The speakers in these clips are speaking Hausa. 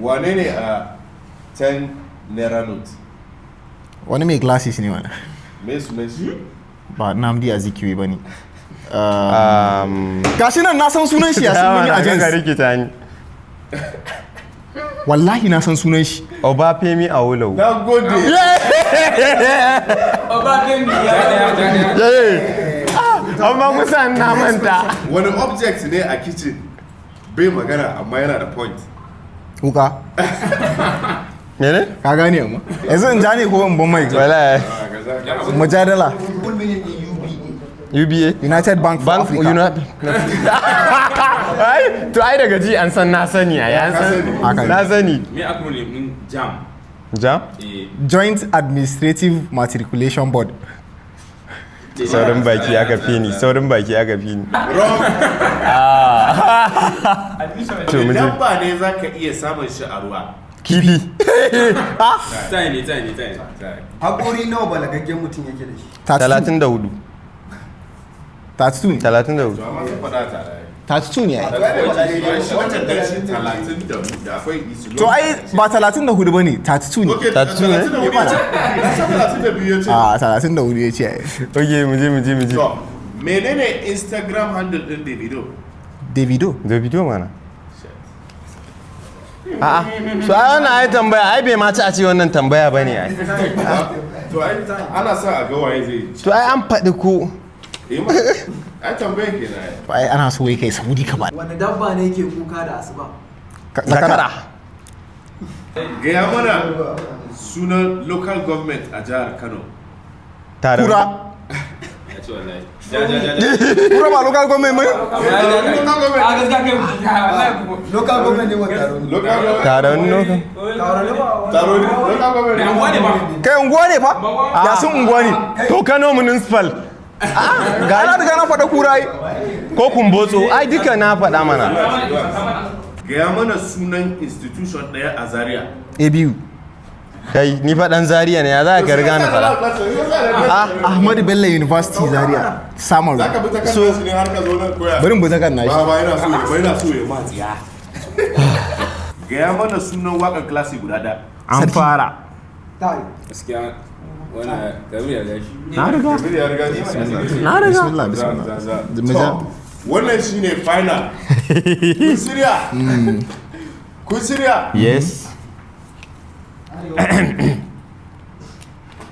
wane ne a 10 naira note? Wani mai glasses ne wani. Me sunan shi? Ba Nnamdi Azikiwe ba ne. Gashi nan na san sunan shi a sunan yi agents. Ka rikita ni. Wallahi na san sunan shi. Obafemi Awolowo. Na gode. Obafemi Amma kusa na manta. Wani object ne a kitchen bai magana amma yana da point? Wuka. Mene? Ka gane amma. Yanzu in ja ne ko in ban mai? Wallahi. Mujadala. UBA? United Bank for Africa. To ai daga ji an san na sani an san na sani. Me acronym din JAM? JAM? Joint Administrative Matriculation Board. Saurin baki aka fi ni. Wrong. To mu je. Dabba ne za ka iya samun shi a ruwa. Kifi. Tsaye. Haƙori nawa balagaggen mutum yake da shi? 34. 32 ne. 34. To amma sun faɗa tare. 32 ne ai. Wancan gashi 30 da akwai isu. To ai ba 34 bane, 32 ne. Okay, 32 ne? 32 ya ce. Ah, 34 ya ce ai. Oke, mu je. To, menene Instagram handle din Davido? Davido? mana. A'a, so ana ai tambaya, ai bai ma ci a ce wannan tambaya bane ai. To ai ana sa a ga waye zai. To ai an faɗi ko. Ai tambaye kenan. Ai ana so kai saudi ka ba. Wanda dabba ne yake kuka da asuba? Zakara. Gaya mana sunan local government a jihar Kano. Kura. Kura ba local government mai? Local government ne wa Taron local. Kai unguwa ne fa? Ya sun unguwa ne. To Kano municipal. Ga ana da gana faɗa kura yi. Ko kumbotso, ai duka na faɗa mana. Gaya mana sunan institution ɗaya a Zaria. ABU. Kai ni faɗan Zaria ne, ya za ka riga na faɗa. Ahmadu Bello University Zaria. Samaru. Zaka bi ta kan nasu ne har ka zo nan koya. Bari mu ta kan nashi. Ba yana so ya matsiya. Gaya mana sunan waƙar klasi guda ɗaya. An fara. Gaskiya wannan Kabeer ya gashi. Na riga. Bismillah. Wannan shine final. Kun shirya? Yes.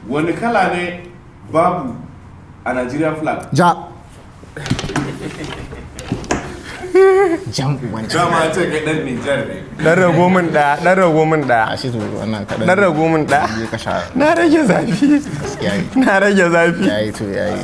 Wani kala ne babu a Nigerian flag? Ja. Jan wani. Dama ce kai dan Nijar ne. Dan rago min da. A shi to wannan kadan. Dan rago min da. Je ka sha. Na rage zafi. Yayi. Na rage zafi. Yayi to yayi.